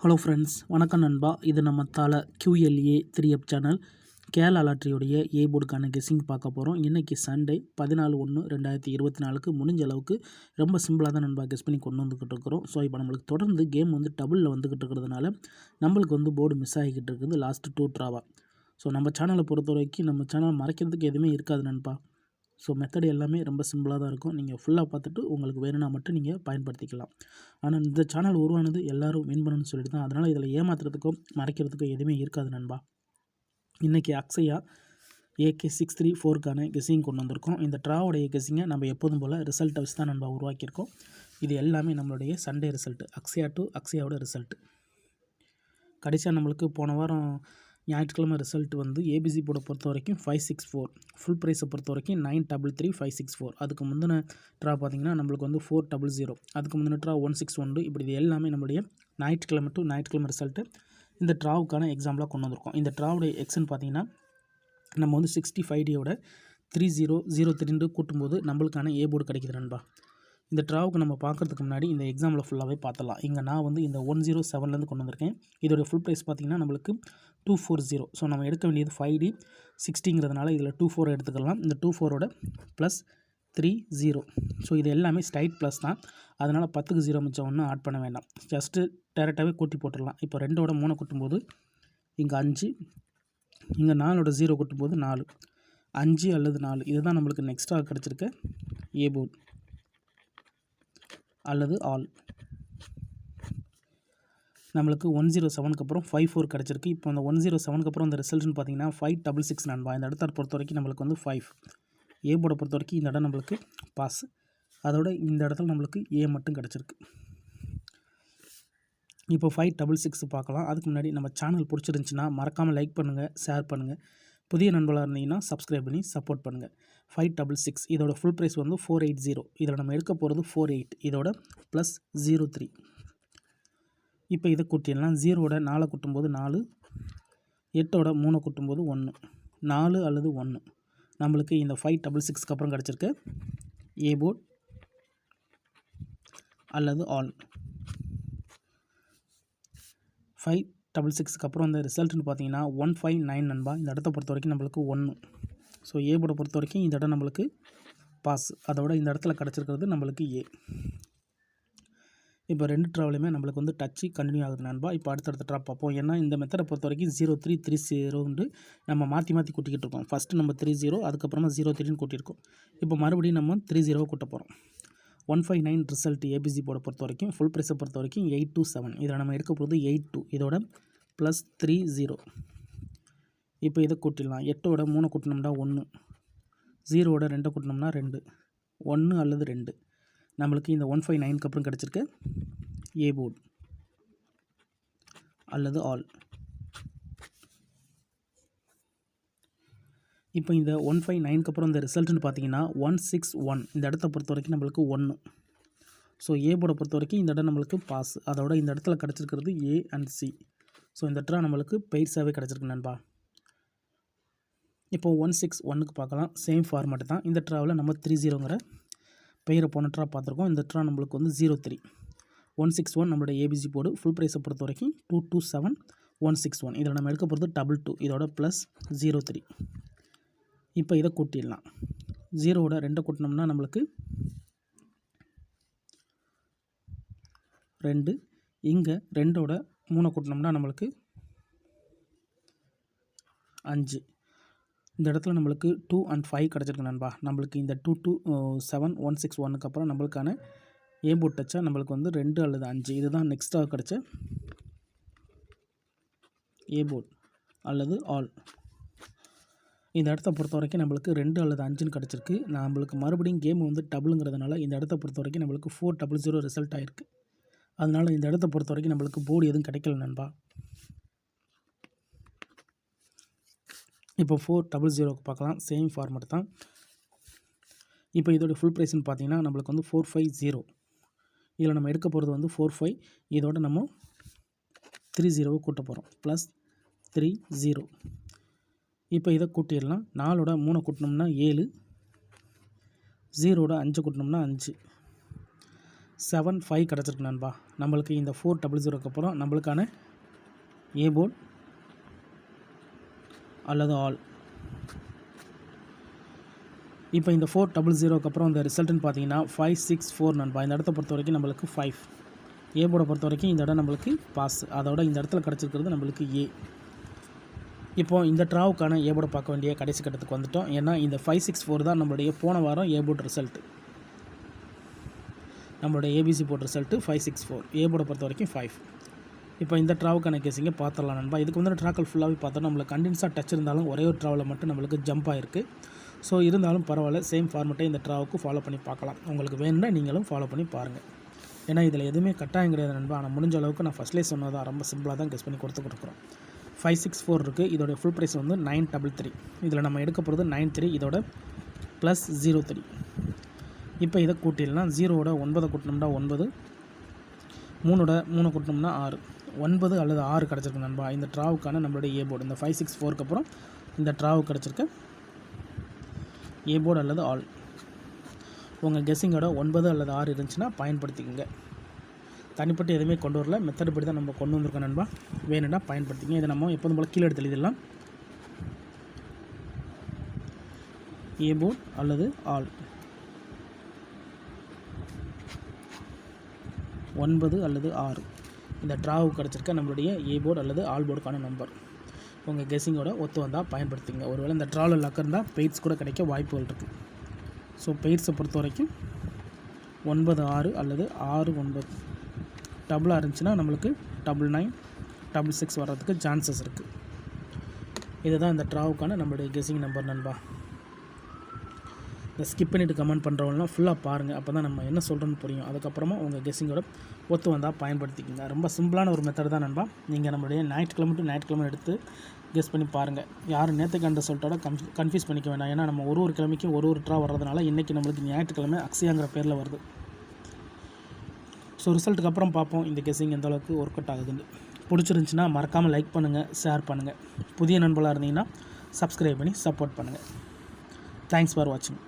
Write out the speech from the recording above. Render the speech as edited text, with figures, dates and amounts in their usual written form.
Hello friends, வணக்கம் நண்பா. இது நம்ம QLA 3F சேனல் கேரளா லாட்ரியோடைய ஏ போர்டுக்கான கெஸ்ஸிங் பார்க்க போகிறோம். இன்றைக்கி சண்டே 14/1/2024 முடிஞ்ச அளவுக்கு ரொம்ப சிம்பிளாக தான் நண்பா கெஸ் பண்ணி கொண்டு வந்துக்கிட்டு இருக்கிறோம். ஸோ இப்போ நம்மளுக்கு தொடர்ந்து கேம் டபுளில் வந்துக்கிட்டு இருக்கிறதுனால நம்மளுக்கு போர்டு மிஸ் ஆகிக்கிட்டு இருக்குது லாஸ்ட்டு 2 ட்ராவாக. ஸோ நம்ம சேனலை பொறுத்த வரைக்கும் நம்ம சேனல் மறைக்கிறதுக்கு எதுவுமே இருக்காது நண்பா. ஸோ மெத்தட் எல்லாமே ரொம்ப சிம்பிளாக தான் இருக்கும். நீங்கள் ஃபுல்லாக பார்த்துட்டு உங்களுக்கு வேணும்னா மட்டும் நீங்கள் பயன்படுத்திக்கலாம். ஆனால் இந்த சேனல் உருவானது எல்லோரும் வின் பண்ணணும்னு சொல்லிட்டு தான். அதனால் இதில் ஏமாத்துறதுக்கோ மறைக்கிறதுக்கோ எதுவுமே இருக்காது நண்பா. இன்றைக்கி அக்ஷயா AK634க்கான கெஸ்ஸிங் கொண்டு வந்திருக்கோம். இந்த ட்ராவோடைய கெஸ்ஸிங்கை நம்ம எப்போதும் போல் ரிசல்ட்டை வச்சு தான் நண்பா உருவாக்கியிருக்கோம். இது எல்லாமே நம்மளுடைய சண்டே ரிசல்ட்டு, அக்ஷயா டு அக்ஷயாவோட ரிசல்ட்டு. கடைசியாக நம்மளுக்கு போன வாரம் ஞாயிற்றுக்கிழமை ரிசல்ட் ஏபிசி போர்டை பொறுத்த வரைக்கும் 564, ஃபுல் ப்ரைஸை பொறுத்த வரைக்கும் 933,564. அதுக்கு முந்தின ட்ரா பார்த்திங்கன்னா நம்மளுக்கு 400, அதுக்கு முந்தின ட்ரா 1612. இப்படி இது எல்லாமே நம்மளுடைய ஞாயிற்றுக்கிழமை டு ஞாயிற்றுக்கிழமை ரிசல்ட்டு இந்த ட்ராவுக்கான எக்ஸாம்பிளாக கொண்டு வந்திருக்கோம். இந்த ட்ராவுடைய எக்ஸ்ன்னு பார்த்திங்கன்னா நம்ம 65Dயோட 3003 கூட்டும்போது நம்மளுக்கான ஏ போர்டு கிடைக்குது நண்பா. இந்த ட்ராவுக்கு நம்ம பார்க்குறதுக்கு முன்னாடி இந்த எக்ஸாம்பிள் ஃபுல்லாகவே பார்த்தலாம். இங்கே நான் இந்த 107லேருந்து கொண்டு வந்திருக்கேன். இதோடைய ஃபுல் ப்ரைஸ் பார்த்திங்கன்னா நம்மளுக்கு 240. ஸோ நம்ம எடுக்க வேண்டியது 5D 60ங்கிறதுனால இதில் 24 எடுத்துக்கலாம். இந்த 24ஓட ப்ளஸ் 30. ஸோ இது எல்லாமே ஸ்ட்ரைட் ப்ளஸ் தான். அதனால் 10க்கு 0 மிச்சம் ஒன்றும் ஆட் பண்ண வேண்டாம். ஜஸ்ட்டு டேரெக்டாகவே கூட்டி போட்டுடலாம். இப்போ 2ஓட 3 கூட்டும்போது இங்கே 5, இங்கே 4ஓட 0 கூட்டும்போது 4, 5 அல்லது 4. இதுதான் நம்மளுக்கு நெக்ஸ்ட்டாக கிடச்சிருக்க ஏ போர்டு அல்லது ஆல். நம்மளுக்கு 107க்கு அப்புறம் 54 கிடச்சிருக்கு. இப்போ அந்த 107க்கு அப்புறம் அந்த ரிசல்ட்னு பார்த்தீங்கன்னா 566 நண்பா. இந்த இடத்த பொறுத்த வரைக்கும் நம்மளுக்கு 5 ஏ போர்டை பொறுத்த வரைக்கும் இந்த இடம் நம்மளுக்கு பாஸ். அதோட இந்த இடத்துல நம்மளுக்கு ஏ மட்டும் கிடச்சிருக்கு. இப்போ 566 பார்க்கலாம். அதுக்கு முன்னாடி நம்ம சேனல் பிடிச்சிருந்துச்சின்னா மறக்காமல் லைக் பண்ணுங்கள், ஷேர் பண்ணுங்கள். புதிய நண்பர்களாக இருந்தீங்கன்னா சப்ஸ்கிரைப் பண்ணி சப்போர்ட் பண்ணுங்கள். 566 இதோட ஃபுல் ப்ரைஸ் 480. இதில் நம்ம எடுக்க போகிறது 48, இதோட ப்ளஸ் 03. இப்போ இதை கூட்டிடலாம். 0ஓட 4 கூட்டும்போது 4, 8ஓட 3 கூட்டும்போது 1, 4 அல்லது 1. நம்மளுக்கு இந்த 566க்கு அப்புறம் கிடச்சிருக்க ஏ போர்ட் அல்லது ஆல். 566க்கு அப்புறம் அந்த ரிசல்ட்னு பார்த்தீங்கன்னா 159 நண்பா. இந்த இடத்த பொறுத்த வரைக்கும் நம்மளுக்கு 1. ஸோ ஏ போர்டை பொறுத்த வரைக்கும் இந்த இடம் நம்மளுக்கு பாஸ். அதோட இந்த இடத்துல கிடச்சிருக்கிறது நம்மளுக்கு ஏ. இப்போ 2 ட்ராவிலையுமே நம்மளுக்கு டச்சு கண்டினியூ ஆகுது நண்பா. இப்போ அடுத்தடுத்த ட்ரா பார்ப்போம். ஏன்னா இந்த மெத்தடை பொறுத்த வரைக்கும் 0330 நம்ம மாற்றி கூட்டிக்கிட்டு இருக்கோம். ஃபஸ்ட்டு நம்ம 30, அதுக்கப்புறமா 03ன்னு கூட்டியிருக்கோம். இப்போ மறுபடியும் நம்ம 30 கூட்ட போகிறோம். 159 ரிசல்ட் ஏபிசி போர்டை பொறுத்த வரைக்கும் ஃபுல் ப்ரைஸை பொறுத்த வரைக்கும் 827. இதில் நம்ம எடுக்க போகிறது 82, இதோட ப்ளஸ் 30. இப்போ இதை கூட்டிடலாம். 8ஓட 3 கூட்டினோம்னா 1, 0ஓட 2 கூட்டினோம்னா 2, 1 அல்லது 2. நம்மளுக்கு இந்த 159க்கு அப்புறம் கிடச்சிருக்கு ஏ போர்டு அல்லது ஆல். இப்போ இந்த 159க்கு அப்புறம் இந்த ரிசல்ட்னு பார்த்தீங்கன்னா 161. இந்த இடத்த பொறுத்த வரைக்கும் நம்மளுக்கு 1. ஸோ ஏ போர்டை பொறுத்த வரைக்கும் இந்த இடம் நம்மளுக்கு பாஸ். அதோட இந்த இடத்துல கிடச்சிருக்கிறது ஏ அண்ட் சி. ஸோ இந்த ட்ரா நம்மளுக்கு பெய்ட்ஸாகவே கிடச்சிருக்கு நண்பா. இப்போ 161க்கு பார்க்கலாம். சேம் ஃபார்மேட் தான். இந்த ட்ராவில் நம்ம 30ங்கிற பெயரை போன ட்ரா பார்த்துருக்கோம். இந்த ட்ரா நம்மளுக்கு 03. 161 நம்மளோட ஏபிசி போர்டு. ஃபுல் ப்ரைஸை பொறுத்த வரைக்கும் 227, 161. இதில் நம்ம எடுக்க போகிறது 22, இதோட ப்ளஸ் 03. இப்போ இதை கூட்டிடலாம். 0ஓட 2 கூட்டினோம்னா நம்மளுக்கு 2, இங்கே 2ஓட 3 கூட்டினோம்னா நம்மளுக்கு 5. இந்த இடத்துல நம்மளுக்கு 2 and 5 கிடச்சிருக்கு நண்பா. நம்மளுக்கு இந்த 227, 161க்கு அப்புறம் நம்மளுக்கான ஏ போர்ட் டச்சாக நம்மளுக்கு 2 அல்லது 5. இதுதான் நெக்ஸ்ட்டாக கிடச்ச ஏ போர்ட் அல்லது ஆல். இந்த இடத்த பொறுத்த வரைக்கும் நம்மளுக்கு 2 அல்லது 5ன்னு கிடச்சிருக்கு. நம்மளுக்கு மறுபடியும் கேம் டபுளுங்கிறதுனால இந்த இடத்த பொறுத்த வரைக்கும் நம்மளுக்கு 400 ரிசல்ட் ஆகிருக்கு. அதனால் இந்த இடத்த பொறுத்த வரைக்கும் நம்மளுக்கு போர்டு எதுவும் கிடைக்கல நண்பா. இப்போ 400க்கு பார்க்கலாம். சேம் ஃபார்மேட் தான். இப்போ இதோட ஃபுல் ப்ரைஸ்ன்னு பார்த்தீங்கன்னா நம்மளுக்கு 450. இதில் நம்ம எடுக்க போகிறது 45. இதோட நம்ம 30 கூட்ட போகிறோம். ப்ளஸ் 30. இப்போ இதை கூட்டிடலாம். 4ஓட 3 கூட்டினோம்னா 7, 0ஓட 5 கூட்டினோம்னா 5, 75 கிடச்சிருக்கு நண்பா. நம்மளுக்கு இந்த 400க்கு அப்புறம் நம்மளுக்கான ஏ போர்டு அல்லது ஆல். இப்போ இந்த 400க்கு அப்புறம் இந்த ரிசல்ட்டுன்னு பார்த்தீங்கன்னா 564 நண்பா. இந்த இடத்த பொறுத்த வரைக்கும் நம்மளுக்கு 5. ஏ போர்டை பொறுத்த வரைக்கும் இந்த இடம் நம்மளுக்கு பாஸ். அதோட இந்த இடத்துல கிடச்சிருக்கிறது நம்மளுக்கு ஏ. இப்போ இந்த ட்ராவுக்கான ஏ போர்டை பார்க்க வேண்டிய கடைசி கட்டத்துக்கு வந்துட்டோம். ஏன்னா இந்த 564 தான் நம்மளுடைய போன வாரம் ஏ போர்டு ரிசல்ட்டு. நம்மளுடைய ஏபிசி போர்டு ரிசல்ட்டு 564. ஏ போர்டை பொறுத்த வரைக்கும் 5. இப்போ இந்த ட்ராவுக்கான கேசிங்க பார்த்துடலாம் நண்பா. இதுக்கு வந்து ட்ராக்கள் ஃபுல்லாகவே பார்த்தோம். நம்மளுக்கு கண்டினியூஸாக டச் இருந்தாலும் ஒரே ஒரு ட்ராவில் மட்டும் நம்மளுக்கு ஜம்ப் ஆகிருக்கு. ஸோ இருந்தாலும் பரவாயில்ல, சேம் ஃபார்மெட்டை இந்த ட்ராவுக்கு ஃபாலோ பண்ணி பார்க்கலாம். உங்களுக்கு வேணும்னா நீங்களும் ஃபாலோ பண்ணி பாருங்கள். ஏன்னா இதில் எதுவுமே கட்டாயம் கிடையாது நண்பா. ஆனால் முடிஞ்ச அளவுக்கு நான் ஃபஸ்ட்லேயே சொன்னதான் ரொம்ப சிம்பிளாக தான் கெஸ் பண்ணி கொடுத்துருக்குறோம். 564 இருக்குது. இதோட ஃபுல் ப்ரைஸ் வந்து 933. இதில் நம்ம எடுக்க போகிறது 93. இதோட ப்ளஸ் 03. இப்போ இதை கூட்டிடலாம். 0வோட 9 கூட்டினோம்னா 9, 3ஓட 3 கூட்டினோம்னா 6. 9 அல்லது 6 கிடச்சிருக்கு நண்பா. இந்த ட்ராவுக்கான நம்மளுடைய ஏ போர்டு இந்த 564க்கு அப்புறம் இந்த ட்ராவு கிடச்சிருக்கு ஏ போர்டு அல்லது ஆல். உங்கள் கெஸ்ஸிங்கோட 9 அல்லது 6 இருந்துச்சுன்னா பயன்படுத்திக்கோங்க. தனிப்பட்டு எதுவுமே கொண்டு வரல, மெத்தட் படி தான் நம்ம கொண்டு வந்திருக்கோம் நண்பா. வேணும்னா பயன்படுத்திங்க. இதை நம்ம எப்போதும் போல் கீழே எடுத்து எழுதிடலாம். ஏ போர்டு அல்லது ஆல். 9 அல்லது 6 இந்த ட்ராவுக்கு கிடச்சிருக்க நம்மளுடைய ஏ போர்டு அல்லது ஆல் போர்டுக்கான நம்பர். உங்கள் கெஸ்ஸிங்கோட ஒத்து வந்தால் பயன்படுத்திங்க. ஒருவேளை இந்த ட்ராவில் லக் இருந்தால் பெய்ட்ஸ் கூட கிடைக்க வாய்ப்புகள் இருக்குது. ஸோ பெய்ட்ஸை பொறுத்த வரைக்கும் 9 6 அல்லது 6 9 டபுளாக இருந்துச்சுன்னா நம்மளுக்கு 99 66 வர்றதுக்கு சான்சஸ் இருக்குது. இதுதான் இந்த ட்ராவுக்கான நம்மளுடைய கெஸ்ஸிங் நம்பர் நண்பா. இந்த ஸ்கிப் பண்ணிவிட்டு கமெண்ட் பண்ணுறவங்களாம் ஃபுல்லாக பாருங்கள். அப்போ தான் நம்ம என்ன சொல்கிறோன்னு புரியும். அதுக்கப்புறமா உங்கள் கெஸ்ஸிங்கோட ஒத்து வந்தால் பயன்படுத்திக்கிங்க. ரொம்ப சிம்பிளான ஒரு மெத்தட் தான் நண்பா. நீங்கள் நம்மளுடைய ஞாயிற்றுக்கிழமை டு ஞாயிற்றுக்கிழமை எடுத்து கெஸ் பண்ணி பாருங்கள். யாரும் நேற்றுக்கு கண்ட சொல்லிட்டோட கன்ஃபியூஸ் பண்ணிக்க வேண்டாம். ஏன்னா நம்ம ஒரு கிழமைக்கும் ஒரு ட்ரா வர்றதுனால இன்றைக்கி நம்மளுக்கு ஞாயிற்றுக்கிழமை அக்ஸியாங்கிற பேரில் வருது. ஸோ ரிசல்ட்டுக்கு அப்புறம் பார்ப்போம் இந்த கெஸ்ஸிங் எந்த அளவுக்கு ஒர்க் அவுட் ஆகுதுன்னு. பிடிச்சிருந்துச்சின்னா மறக்காமல் லைக் பண்ணுங்கள், ஷேர் பண்ணுங்கள். புதிய நண்பர்களாக இருந்தீங்கன்னா சப்ஸ்கிரைப் பண்ணி சப்போர்ட் பண்ணுங்கள். தேங்க்ஸ் ஃபார் வாட்சிங்.